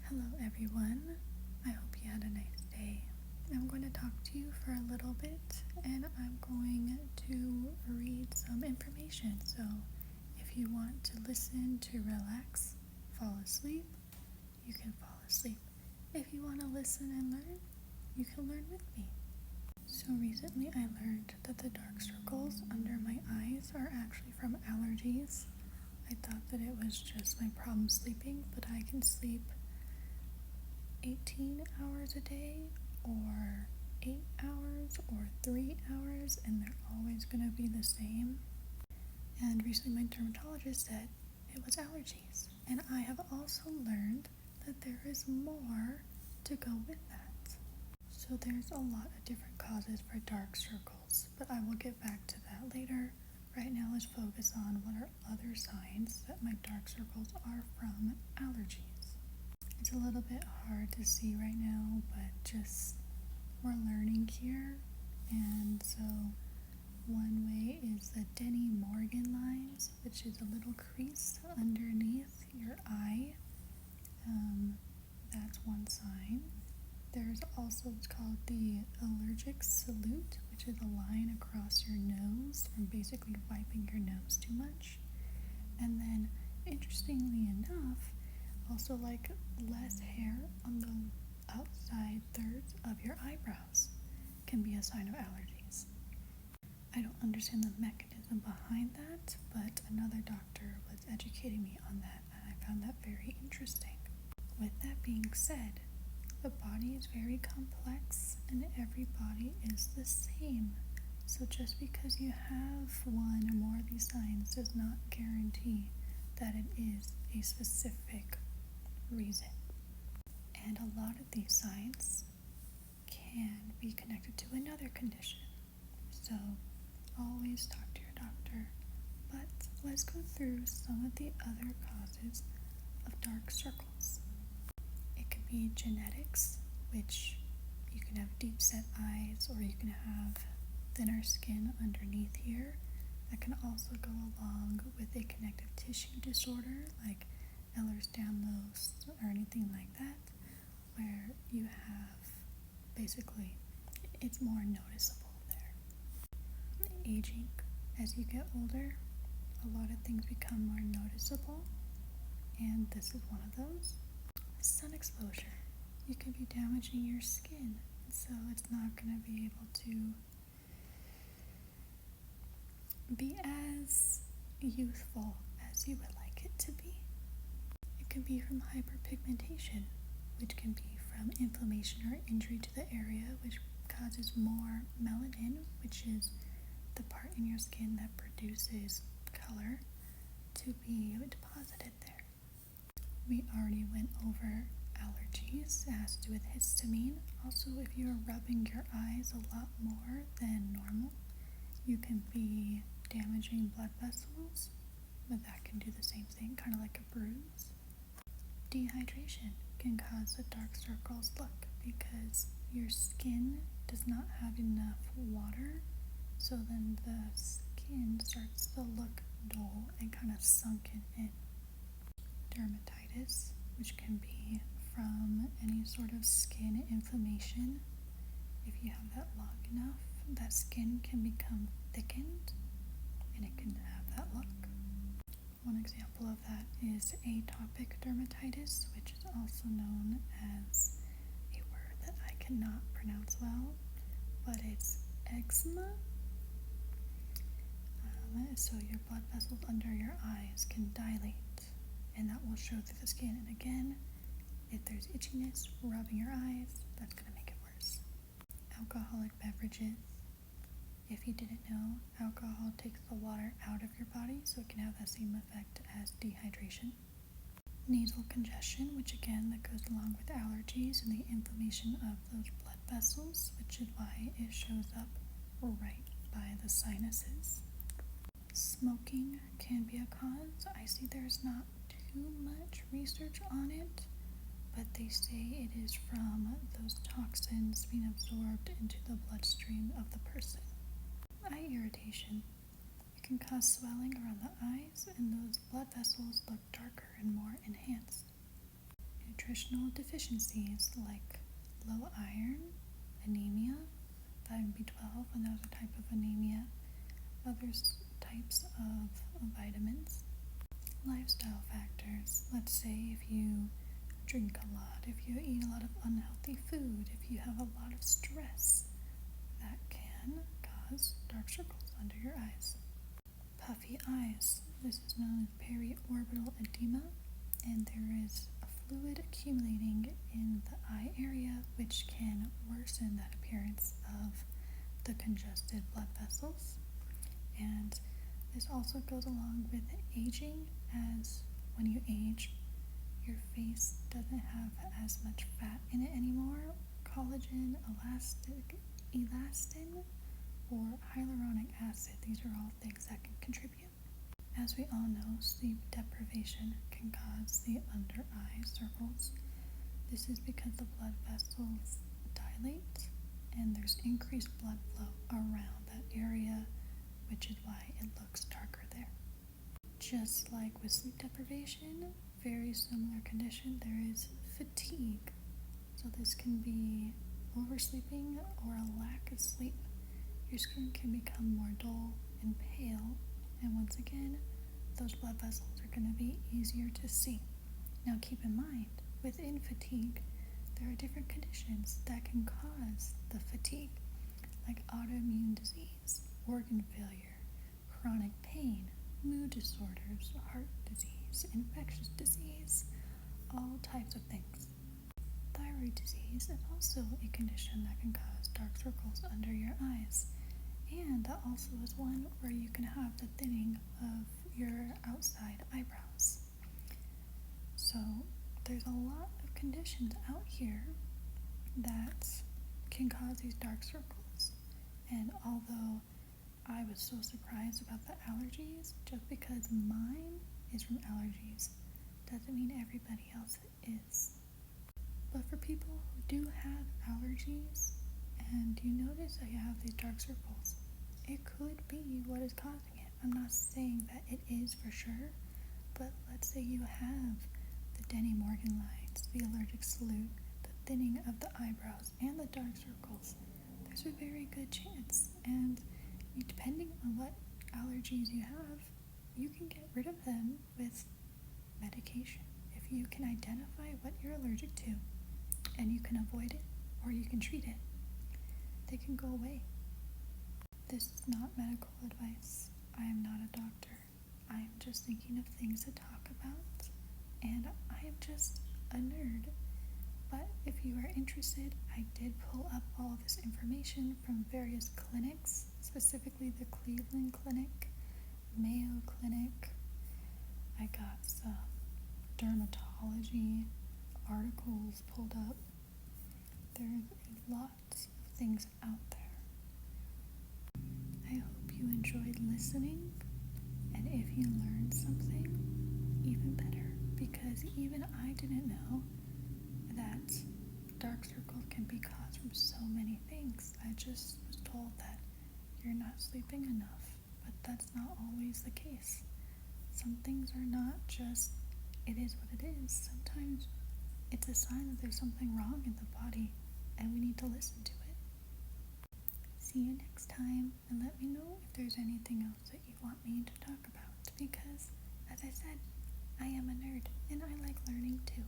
Hello everyone, I hope you had a nice day. I'm going to talk to you for a little bit and I'm going to read some information. So if you want to listen to relax, fall asleep, you can fall asleep. If you want to listen and learn, you can learn with me. So recently I learned that the dark circles under my eyes are actually from allergies. I thought that it was just my problem sleeping, but I can sleep 18 hours a day or 8 hours or 3 hours and they're always going to be the same. And recently my dermatologist said it was allergies. And I have also learned that there is more to go with that. So there's a lot of different causes for dark circles, but I will get back to that later. Right now let's focus on what are other signs that my dark circles are from allergies. It's a little bit hard to see right now, but just we're learning here. And so one way is the Denny Morgan lines, which is a little crease underneath your eye. That's one sign. There's also what's called the allergic salute, which is a line across your nose from basically wiping your nose too much. And then, interestingly enough, also like less hair on the outside thirds of your eyebrows can be a sign of allergies. I don't understand the mechanism behind that, but another doctor was educating me on that and I found that very interesting. With that being said, the body is very complex and every body is the same. So just because you have one or more of these signs does not guarantee that it is a specific reason. And a lot of these signs can be connected to another condition. So always talk to your doctor. But let's go through some of the other causes of dark circles. It could be genetics, which you can have deep set eyes or you can have thinner skin underneath here. That can also go along with a connective tissue disorder like Ehlers-Danlos or anything like that, where you have basically it's more noticeable there. Aging, as you get older, a lot of things become more noticeable, and this is one of those. Sun exposure. You can be damaging your skin, so it's not going to be able to be as youthful as you would like it to be. It can be from hyperpigmentation, which can be from inflammation or injury to the area, which causes more melanin, which is the part in your skin that produces color, to be deposited there. We already went over allergies. It has to do with histamine. Also, if you're rubbing your eyes a lot more than normal, you can be damaging blood vessels, but that can do the same thing, kind of like a bruise. Dehydration can cause a dark circles look because your skin does not have enough water, so then the skin starts to look dull and kind of sunken in. Dermatitis, which can be from any sort of skin inflammation. If you have that long enough, that skin can become thickened and it can have that look. One example of that is atopic dermatitis, which is also known as a word that I cannot pronounce well, but it's eczema. So your blood vessels under your eyes can dilate, and that will show through the skin. And again, if there's itchiness, rubbing your eyes, that's going to make it worse. Alcoholic beverages. If you didn't know, alcohol takes the water out of your body, so it can have the same effect as dehydration. Nasal congestion, which again, that goes along with allergies and the inflammation of those blood vessels, which is why it shows up right by the sinuses. Smoking can be a cause. I see there's not too much research on it, but they say it is from those toxins being absorbed into the bloodstream of the person. Eye irritation. It can cause swelling around the eyes, and those blood vessels look darker and more enhanced. nutritional deficiencies like low iron, anemia, vitamin B12, another type of anemia, other types of vitamins, lifestyle factors. Let's say if you drink a lot, if you eat a lot of unhealthy food, if you have a lot of stress, that can cause dark circles under your eyes. Puffy eyes. This is known as periorbital edema, and there is a fluid accumulating in the eye area which can worsen that appearance of the congested blood vessels. And this also goes along with aging, as when you age, your face doesn't have as much fat in it anymore. Collagen, elastin, or hyaluronic acid, these are all things that can contribute. As we all know, sleep deprivation can cause the under eye circles. This is because the blood vessels dilate and there's increased blood flow around that area, which is why it looks darker there. Just like with sleep deprivation, very similar condition, there is fatigue. So this can be oversleeping or a lack of sleep. Your skin can become more dull and pale, and once again, those blood vessels are going to be easier to see. Now keep in mind, within fatigue, there are different conditions that can cause the fatigue, like autoimmune disease, organ failure, chronic pain, mood disorders, heart disease, infectious disease, all types of things. Thyroid disease is also a condition that can cause dark circles under your eyes. And that also is one where you can have the thinning of your outside eyebrows. So there's a lot of conditions out here that can cause these dark circles. And although I was so surprised about the allergies, just because mine is from allergies doesn't mean everybody else is. But for people who do have allergies, and you notice that you have these dark circles, it could be what is causing it. I'm not saying that it is for sure, but let's say you have the Denny Morgan lines, the allergic salute, the thinning of the eyebrows, and the dark circles. There's a very good chance, and depending on what allergies you have, you can get rid of them with medication. If you can identify what you're allergic to, and you can avoid it, or you can treat it, they can go away. This is not medical advice. I am not a doctor. I am just thinking of things to talk about, and I am just a nerd. But if you are interested, I did pull up all of this information from various clinics, specifically the Cleveland Clinic, Mayo Clinic. I got some dermatology articles pulled up. There's a lot of things out there. I hope you enjoyed listening, and if you learned something, even better, because even I didn't know that dark circles can be caused from so many things. I just was told that you're not sleeping enough, but that's not always the case. Some things are not just, it is what it is. Sometimes it's a sign that there's something wrong in the body, and we need to listen to it. See you next time, and let me know if there's anything else that you want me to talk about, because, as I said, I am a nerd, and I like learning too.